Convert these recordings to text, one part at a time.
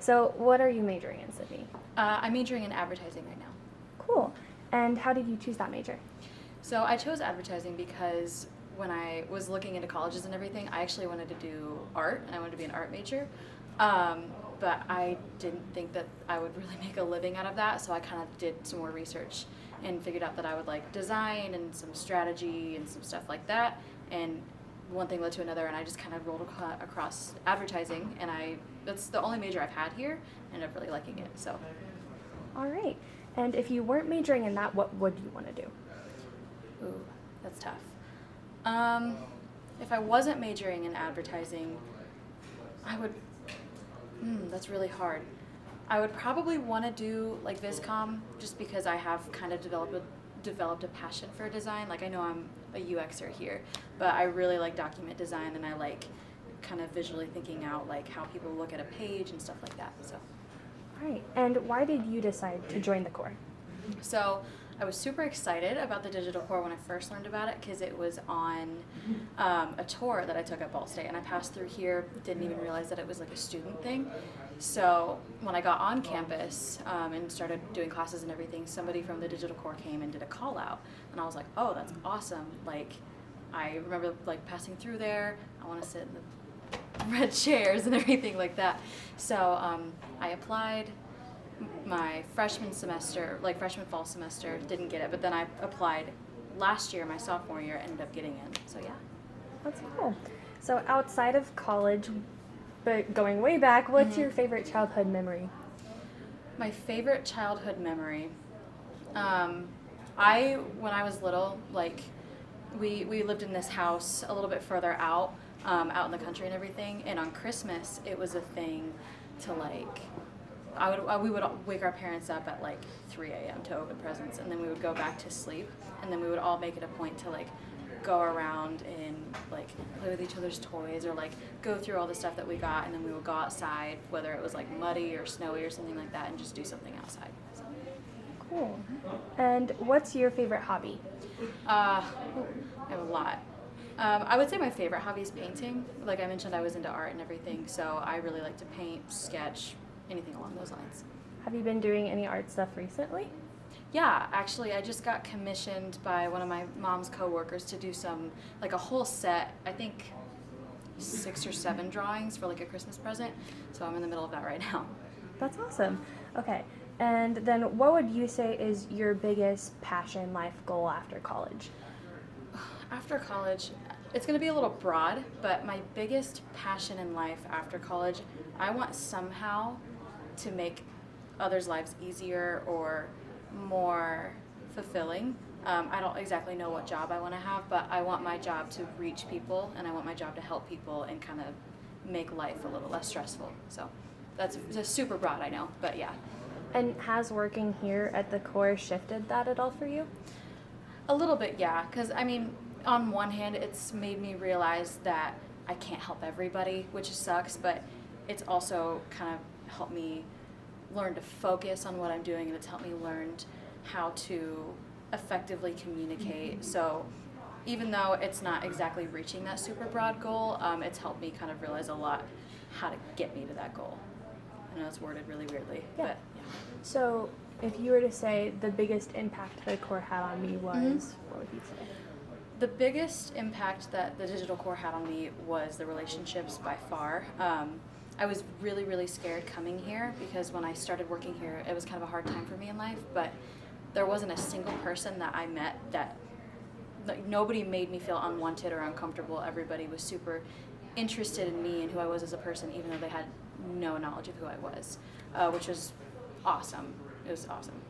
So what are you majoring in, Sydney? I'm majoring in advertising right now. Cool. And how did you choose that major? So I chose advertising because when I was looking into colleges and everything, I actually wanted to do art, and I wanted to be an art major. But I didn't think that I would really make a living out of that, so I kind of did some more research and figured out that I would like design and some strategy and some stuff like that. And one thing led to another, and I just kind of rolled across advertising, and that's the only major I've had here, and I'm really liking it. So. All right. And if you weren't majoring in that, what would you want to do? Ooh, that's tough. If I wasn't majoring in advertising, I would. That's really hard. I would probably want to do like VisCom, just because I have kind of developed a passion for design. Like I know I'm a UXer here, but I really like document design, and I like kind of visually thinking out like how people look at a page and stuff like that. So. All right. And why did you decide to join the Corps? So I was super excited about the Digital Corps when I first learned about it, because it was on a tour that I took at Ball State, and I passed through here, didn't even realize that it was like a student thing. So when I got on campus and started doing classes and everything, somebody from the Digital Corps came and did a call out, and I was like, oh, that's awesome. Like I remember like passing through there, I want to sit in the red chairs and everything like that. So I applied my freshman fall semester, didn't get it, but then I applied last year, my sophomore year, ended up getting in. So yeah. That's cool. So outside of college, but going way back, what's your favorite childhood memory? My favorite childhood memory, when I was little, like we lived in this house a little bit further out in the country and everything, and on Christmas it was a thing to like, we would wake our parents up at like 3 a.m. to open presents, and then we would go back to sleep, and then we would all make it a point to like go around and like play with each other's toys, or like go through all the stuff that we got, and then we would go outside, whether it was like muddy or snowy or something like that, and just do something outside. So. Cool. And what's your favorite hobby? I have a lot. I would say my favorite hobby is painting. Like I mentioned, I was into art and everything, so I really like to paint, sketch, anything along those lines. Have you been doing any art stuff recently? Yeah, actually, I just got commissioned by one of my mom's coworkers to do a whole set, I think 6 or 7 drawings for like a Christmas present, so I'm in the middle of that right now. That's awesome. Okay, and then what would you say is your biggest passion, life goal after college? After college, it's going to be a little broad, but my biggest passion in life after college, I want somehow to make others' lives easier or more fulfilling. I don't exactly know what job I want to have, but I want my job to reach people, and I want my job to help people and kind of make life a little less stressful. So that's super broad, I know, but yeah. And has working here at the Corps shifted that at all for you? A little bit, yeah, because I mean, on one hand, it's made me realize that I can't help everybody, which sucks, but it's also kind of helped me learn to focus on what I'm doing, and it's helped me learn how to effectively communicate. So even though it's not exactly reaching that super broad goal, it's helped me kind of realize a lot how to get me to that goal. I know it's worded really weirdly, yeah. But yeah. So if you were to say the biggest impact the Corps had on me was, what would you say? The biggest impact that the Digital Corps had on me was the relationships by far. I was really, really scared coming here, because when I started working here, it was kind of a hard time for me in life, but there wasn't a single person that I met that, like, nobody made me feel unwanted or uncomfortable. Everybody was super interested in me and who I was as a person, even though they had no knowledge of who I was, which was awesome. It was awesome.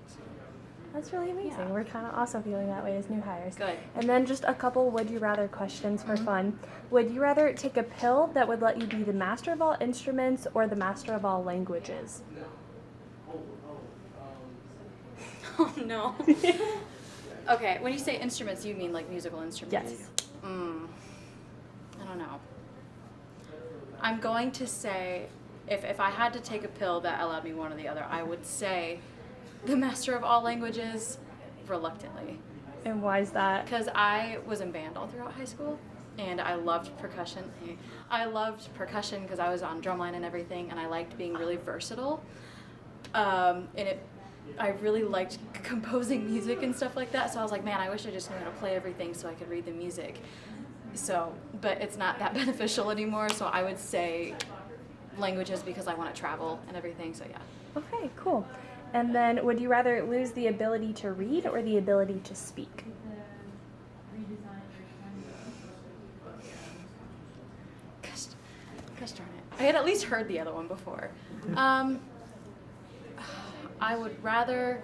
That's really amazing. Yeah. We're kind of also feeling that way as new hires. Good. And then just a couple would you rather questions for fun. Would you rather take a pill that would let you be the master of all instruments or the master of all languages? Oh no. Okay, when you say instruments, you mean like musical instruments? Yes. I don't know. I'm going to say, if I had to take a pill that allowed me one or the other, I would say the master of all languages, reluctantly. And why is that? Because I was in band all throughout high school, and I loved percussion. I loved percussion because I was on drumline and everything, and I liked being really versatile. I really liked composing music and stuff like that. So I was like, man, I wish I just knew how to play everything so I could read the music. So, but it's not that beneficial anymore. So I would say languages because I want to travel and everything. So yeah. Okay, cool. And then, would you rather lose the ability to read or the ability to speak? Gosh darn it. I had at least heard the other one before. I would rather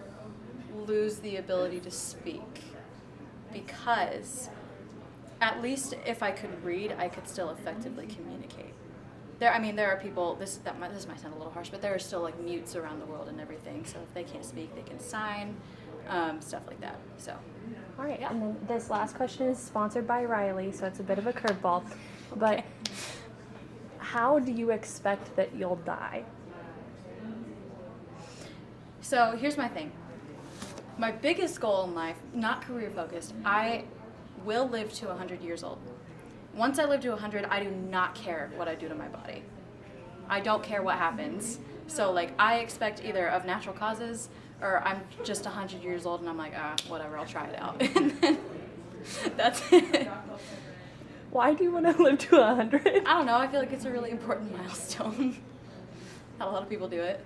lose the ability to speak because at least if I could read, I could still effectively communicate. There are people, this might sound a little harsh, but there are still like mutes around the world and everything. So if they can't speak, they can sign, stuff like that. So. All right, and then this last question is sponsored by Riley, so it's a bit of a curveball. But how do you expect that you'll die? So here's my thing. My biggest goal in life, not career focused, I will live to 100 years old. Once I live to 100, I do not care what I do to my body. I don't care what happens. So like I expect either of natural causes or I'm just 100 years old and I'm like, whatever, I'll try it out. And then that's it. Why do you want to live to 100? I don't know. I feel like it's a really important milestone. Not a lot of people do it.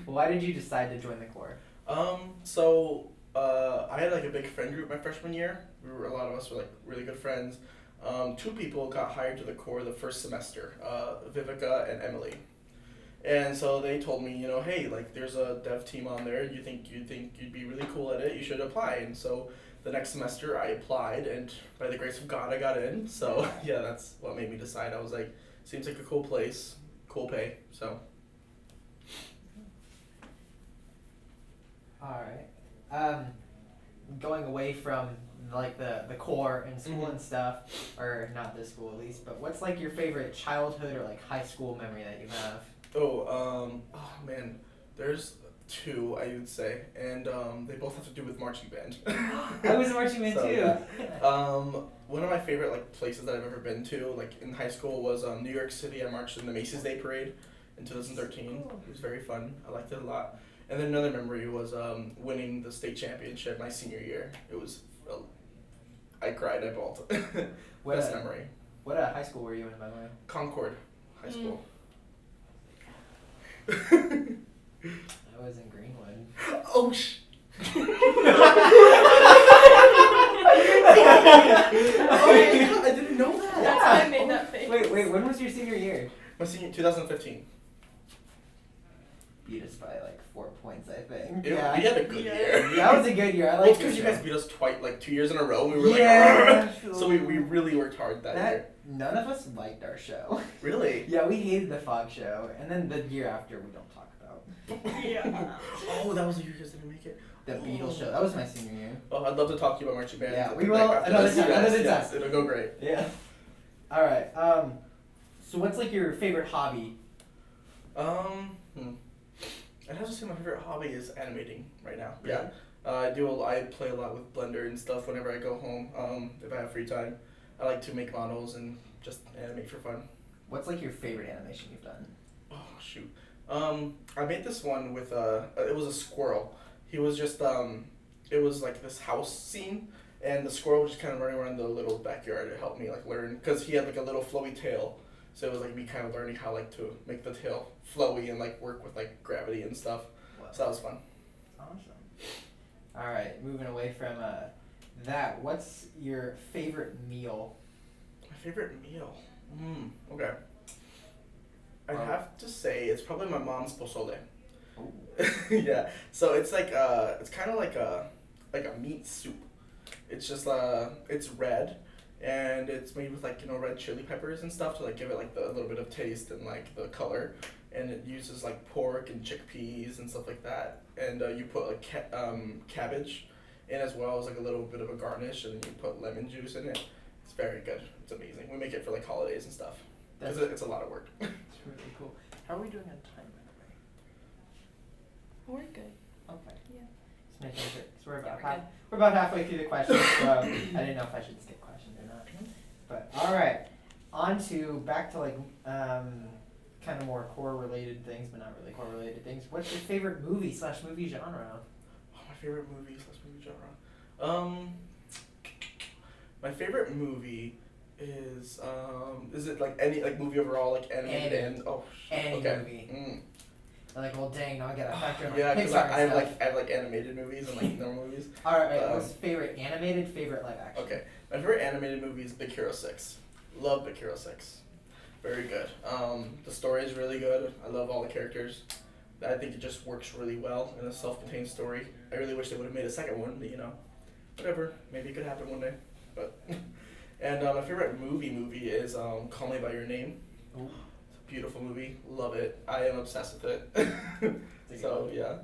Why did you decide to join the Corps? I had like a big friend group my freshman year. A lot of us were like really good friends. 2 people got hired to the Corps the first semester, Vivica and Emily. And so they told me, hey, like there's a dev team on there. You think you'd be really cool at it? You should apply. And so the next semester I applied, and by the grace of God, I got in. So yeah, that's what made me decide. I was like, seems like a cool place, cool pay. So. All right. Going away from like the Corps and school and stuff, or not this school at least, but what's like your favorite childhood or like high school memory that you have? Oh man, there's 2 I would say, and they both have to do with marching band. I was a marching band too. Yeah. One of my favorite like places that I've ever been to, like in high school, was New York City. I marched in the Macy's Day Parade in 2013. It was very fun. I liked it a lot. And then another memory was winning the state championship my senior year. It was, I cried, I bawled. Best memory. What high school were you in, by the way? Concord High School. I was in Greenwood. Oh, oh, I didn't know that. That's why I made that face. Wait, when was your senior year? My senior, 2015. Beat us by like 4 points, I think. We had a good year. Yeah, that was a good year. I Well, like because you guys beat us twice, like 2 years in a row. We were Yeah. like, so we really worked hard that year. None of us liked our show. Really? Yeah, we hated the Fog show, and then the year after we don't talk about. Oh, that was the year you guys didn't make it. The Beatles show. That was my senior year. Oh, I'd love to talk to you about marching band. Yeah, We'll we be will back after another this. time. Yes, Another yes, time. it'll go great. Yeah. All right. So what's like your favorite hobby? I'd have to say my favorite hobby is animating right now. Yeah. I play a lot with Blender and stuff whenever I go home. If I have free time, I like to make models and just animate for fun. What's like your favorite animation you've done? Oh shoot. I made this one with it was a squirrel. He was just it was like this house scene, and the squirrel was just kind of running around the little backyard. It helped me like learn, because he had like a little flowy tail, so it was like me kind of learning how like to make the tail flowy and like work with like gravity and stuff. Wow. So that was fun. Awesome. All right, moving away from that, what's your favorite meal? My favorite meal. Okay. I'd have to say it's probably my mom's pozole. Yeah. So it's like it's kind of like a meat soup. It's just it's red, and it's made with like red chili peppers and stuff to like give it like a little bit of taste and like the color. And it uses like pork and chickpeas and stuff like that. And you put like cabbage in as well as like a little bit of a garnish, and then you put lemon juice in it. It's very good. It's amazing. We make it for like holidays and stuff. Because it's a lot of work. It's really cool. How are we doing on time, by the way? We're good. Okay. Yeah. Just making sure. So We're we're about halfway through the questions. So I didn't know if I should skip questions or not. But all right, on to back to like kind of more core related things, but not really core related things. What's your favorite movie/movie genre? Oh, my favorite movie/movie genre. My favorite movie is it like any like movie overall, like animated Any. and oh Any okay. movie. Like, well, dang, now I gotta factor in like Yeah, because Pixar and I have stuff. like animated movies and like normal movies. All right, what's favorite animated, favorite live action? Okay, my favorite animated movie is Big Hero 6. Love Big Hero 6. Very good. The story is really good. I love all the characters. I think it just works really well in a self-contained story. I really wish they would have made a second one, but whatever. Maybe it could happen one day. But and my favorite movie is Call Me by Your Name. Ooh. It's a beautiful movie. Love it. I am obsessed with it. So yeah.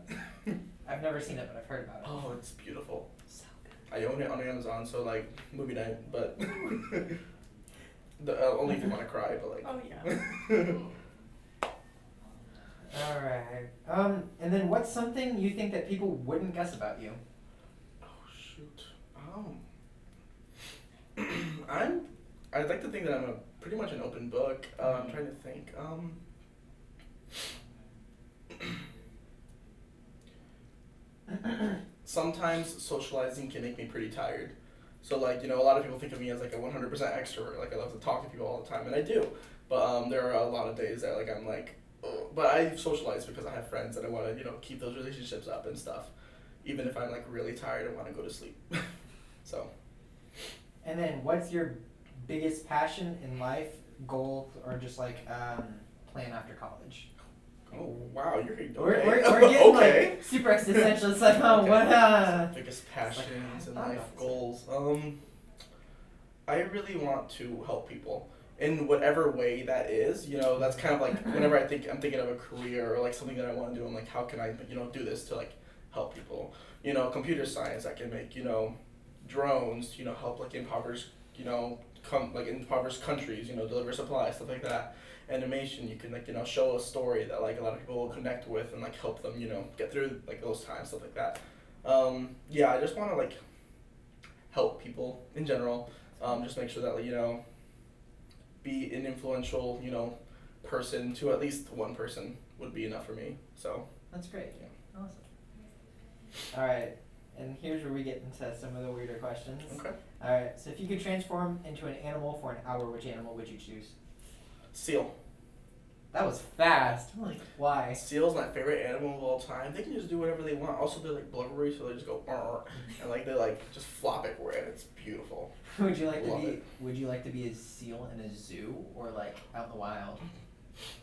I've never seen it, but I've heard about it. Oh, it's beautiful. So good. I own it on Amazon, so like movie night, but only if you want to cry, but like. Oh yeah. All right. And then what's something you think that people wouldn't guess about you? Oh shoot. I'd like to think that I'm pretty much an open book. I'm trying to think. Sometimes socializing can make me pretty tired. So like, a lot of people think of me as like a 100% extrovert. Like I love to talk to people all the time, and I do. But there are a lot of days that like I'm like, ugh. But I socialize because I have friends and I want to keep those relationships up and stuff. Even if I'm like really tired and want to go to sleep. So. And then what's your biggest passion in life, goal, or just like plan after college? Oh wow, you're We're getting okay. like super existential. It's like, Okay. what? Biggest passions and I life don't know. goals. I really want to help people in whatever way that is. That's kind of like whenever I'm thinking of a career or like something that I want to do. I'm like, how can I do this to like help people? Computer science. I can make drones. Help like impoverished impoverished countries. Deliver supplies, stuff like that. Animation, you can show a story that like a lot of people will connect with and like help them get through like those times, stuff like that. I just want to like help people in general, just make sure that be an influential person to at least one person would be enough for me. So That's great. Yeah. Awesome. All right, and here's where we get into some of the weirder questions. Okay. All right, so if you could transform into an animal for an hour, which animal would you choose? Seal. That was fast. I'm like, why? Seal's my favorite animal of all time. They can just do whatever they want. Also, they're like blubbery, so they just go and like they like just flop everywhere, and it's beautiful. Would you like Love to be? it. Would you like to be a seal in a zoo or like out in the wild?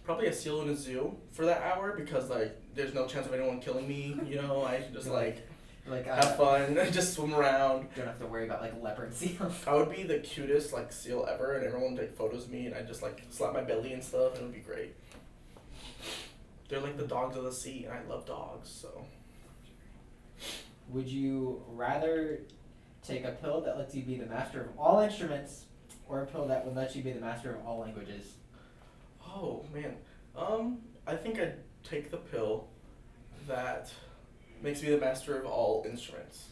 Probably a seal in a zoo for that hour because like there's no chance of anyone killing me. I can just like have fun, just swim around. Don't have to worry about like leopard seals. I would be the cutest like seal ever, and everyone would take photos of me, and I just like slap my belly and stuff, and it would be great. They're like the dogs of the sea, and I love dogs, so. Would you rather take a pill that lets you be the master of all instruments, or a pill that would let you be the master of all languages? Oh man, I think I'd take the pill that makes me the master of all instruments.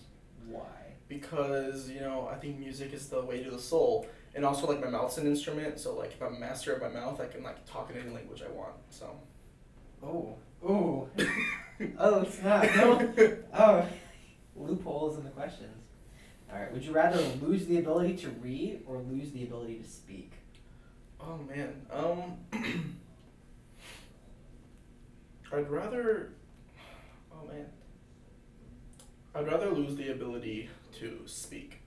Why? Because I think music is the way to the soul, and also like my mouth's an instrument, so like if I'm a master of my mouth, I can like talk in any language I want. So. Oh. Oh. Oh, snap. No. Oh. Loopholes in the questions. Alright, would you rather lose the ability to read or lose the ability to speak? Oh man. I'd rather. Oh man. I'd rather lose the ability to speak,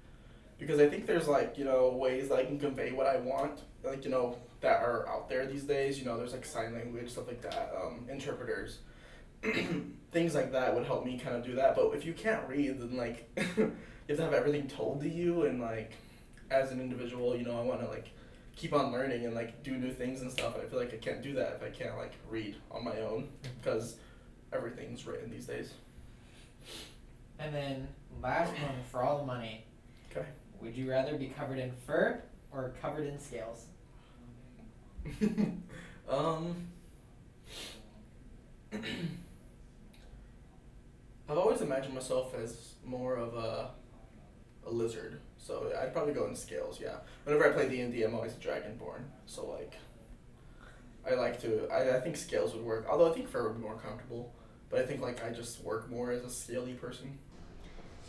because I think there's like ways that I can convey what I want, like that are out there these days. There's like sign language, stuff like that, interpreters, things like that would help me kind of do that. But if you can't read, then like you have to have everything told to you, and like as an individual, I want to like keep on learning and like do new things and stuff. And I feel like I can't do that if I can't like read on my own, because everything's written these days. And then, last one for all the money. Okay. Would you rather be covered in fur or covered in scales? I've always imagined myself as more of a a lizard. So I'd probably go in scales. Yeah. Whenever I play D&D, I'm always a dragonborn. So like, I think scales would work. Although I think fur would be more comfortable. But I think like I just work more as a scaly person.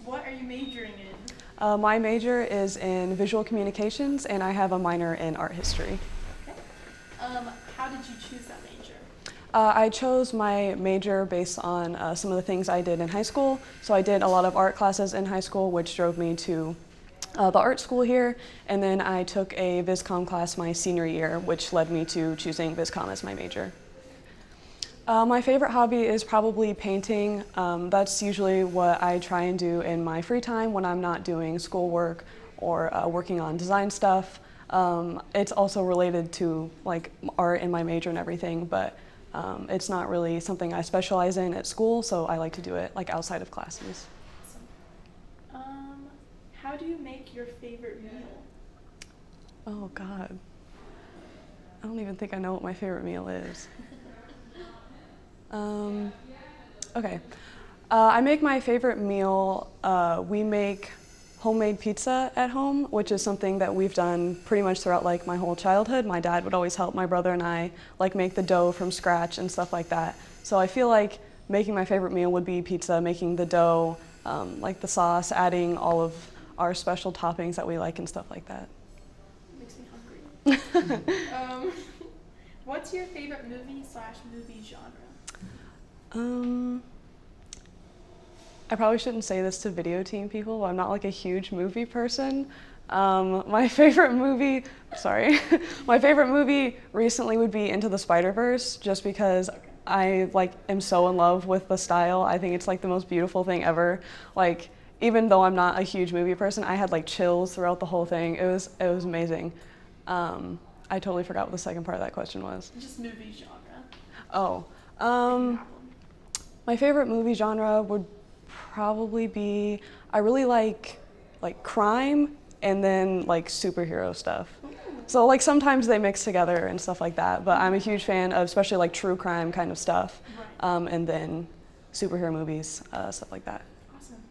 What are you majoring in? My major is in visual communications, and I have a minor in art history. Okay. How did you choose that major? I chose my major based on some of the things I did in high school. So I did a lot of art classes in high school, which drove me to the art school here. And then I took a VisCom class my senior year, which led me to choosing VisCom as my major. My favorite hobby is probably painting. That's usually what I try and do in my free time when I'm not doing schoolwork or working on design stuff. It's also related to like art in my major and everything, but it's not really something I specialize in at school, so I like to do it like outside of classes. How do you make your favorite meal? Oh God, I don't even think I know what my favorite meal is. Okay, I make my favorite meal. We make homemade pizza at home, which is something that we've done pretty much throughout like my whole childhood. My dad would always help my brother and I like make the dough from scratch and stuff like that. So I feel like making my favorite meal would be pizza, making the dough, like the sauce, adding all of our special toppings that we like and stuff like that. Makes me hungry. What's your favorite movie/movie genre? I probably shouldn't say this to video team people, but I'm not like a huge movie person. My favorite movie, my favorite movie recently would be Into the Spider-Verse, just because I like am so in love with the style. I think it's like the most beautiful thing ever. Like, even though I'm not a huge movie person, I had like chills throughout the whole thing. It was amazing. I totally forgot what the second part of that question was. Just movie genre. Oh, my favorite movie genre would probably be, I really like crime and then like superhero stuff. So like sometimes they mix together and stuff like that, but I'm a huge fan of especially like true crime kind of stuff, and then superhero movies, stuff like that. Awesome.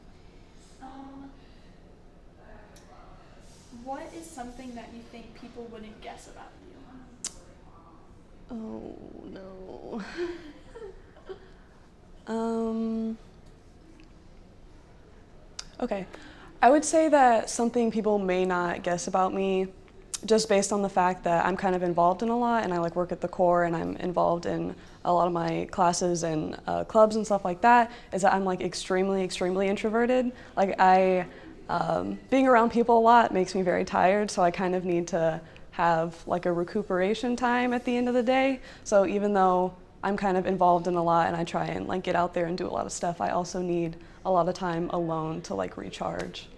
What is something that you think people wouldn't guess about you? Oh no. Okay, I would say that something people may not guess about me, just based on the fact that I'm kind of involved in a lot, and I like work at the core, and I'm involved in a lot of my classes and clubs and stuff like that, is that I'm like extremely introverted. Like being around people a lot makes me very tired, so I kind of need to have like a recuperation time at the end of the day. So even though I'm kind of involved in a lot and I try and like get out there and do a lot of stuff, I also need a lot of time alone to like recharge.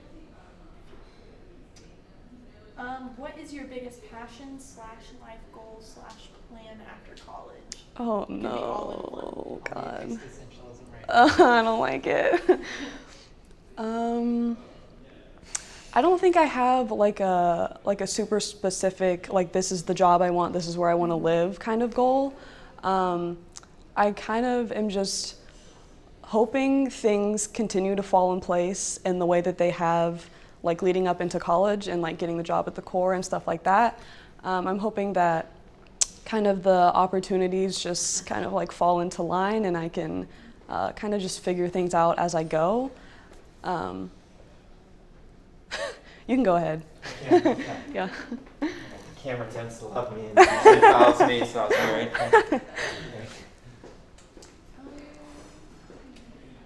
What is your biggest passion/life goal/plan after college? Oh It could be all no, God. Existentialism right now. I don't like it. I don't think I have like a super specific, like this is the job I want, this is where I want to live kind of goal. I kind of am just hoping things continue to fall in place in the way that they have, like leading up into college and like getting the job at the core and stuff like that. I'm hoping that kind of the opportunities just kind of like fall into line and I can kind of just figure things out as I go. You can go ahead. Yeah. The camera tends to love me and usually follows me, so I was worried.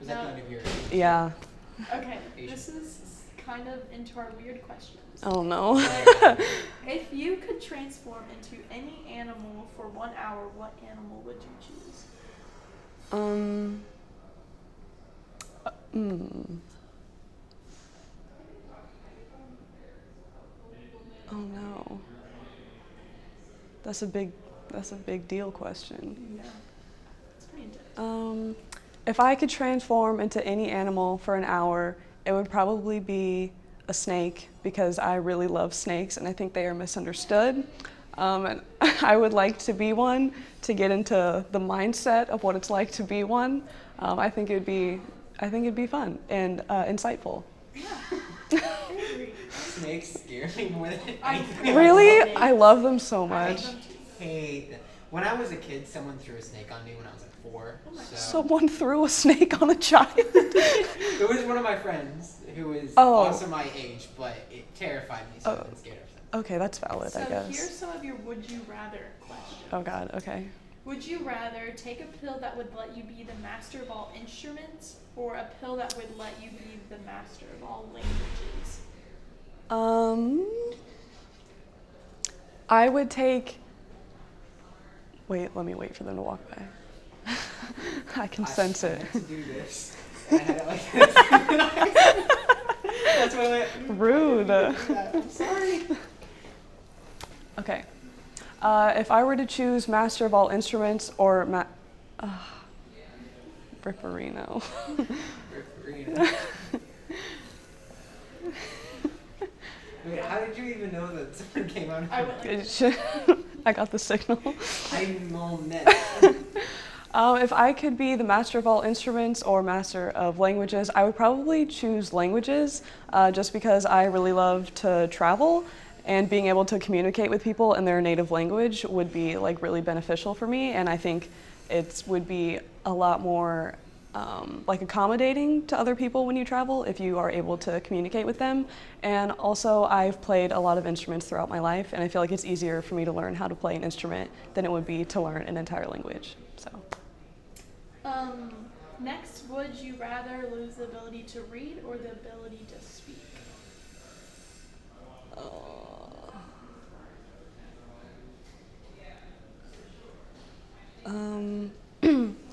Was that the end of your? Yeah. Okay, this is kind of into our weird questions. Oh no. But if you could transform into any animal for 1 hour, what animal would you choose? Oh no. That's a big deal question. Yeah, it's pretty intense. If I could transform into any animal for an hour, it would probably be a snake because I really love snakes and I think they are misunderstood. And I would like to be one to get into the mindset of what it's like to be one. I think it'd be fun and insightful. Yeah. Snakes scare me more than I- anything. Really? I love them so I much. hate them too. Hate them. When I was a kid, someone threw a snake on me when I was like 4. Oh my God. Someone threw a snake on a child. It was one of my friends who was Oh. also my age, but it terrified me, so I've been scared of it. Okay, that's valid, So I here's guess. some of your would you rather questions. Oh God, okay. Would you rather take a pill that would let you be the master of all instruments, or a pill that would let you be the master of all languages? I would take. Wait, let me wait for them to walk by. I can sense I it. meant to do this. And I had it like this. That's why I went. Rude. I'm sorry. Okay. If I were to choose Master of All Instruments or Ripperino. Ripperino. Wait, how did you even know that someone came out? I went like I got the signal. I'm all net. If I could be the Master of All Instruments or Master of Languages, I would probably choose languages just because I really love to travel, and being able to communicate with people in their native language would be like really beneficial for me, and I think it would be a lot more like accommodating to other people when you travel if you are able to communicate with them. And also I've played a lot of instruments throughout my life, and I feel like it's easier for me to learn how to play an instrument than it would be to learn an entire language. So next, would you rather lose the ability to read or the ability to speak?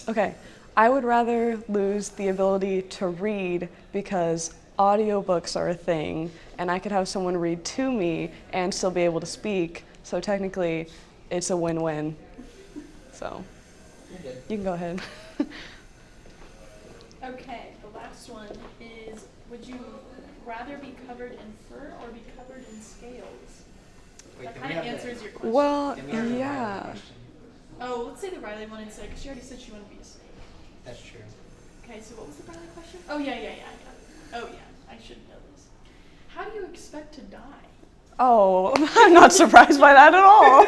Okay, I would rather lose the ability to read because audiobooks are a thing, and I could have someone read to me and still be able to speak, so technically it's a win-win. So, You're good. you can go ahead. Okay, the last one is, would you rather be covered in fur or be covered in scales? Wait, That then kind we of have the- answers your question. Well, then we have the Riley yeah. question. Oh, let's say the Riley one instead, because she already said she wanted to be a snake. That's true. Okay, so what was the Riley question? Oh, yeah, I got it. Oh, yeah, I should know this. How do you expect to die? Oh, I'm not surprised by that at all.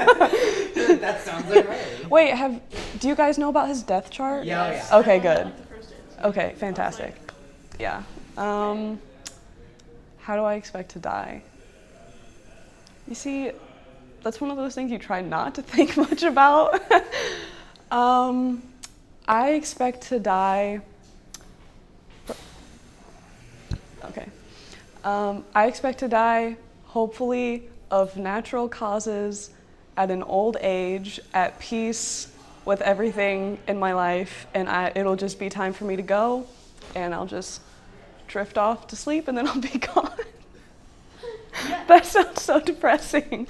That sounds like Riley. Wait, do you guys know about his death chart? Yeah, Yes, yeah. Okay, I learned that, good. like, the first day. Okay, fantastic. Yeah. How do I expect to die? You see, that's one of those things you try not to think much about. I expect to die. Okay. I expect to die, hopefully, of natural causes, at an old age, at peace with everything in my life, and it'll just be time for me to go, and I'll just drift off to sleep, and then I'll be gone. Yeah. That sounds so depressing.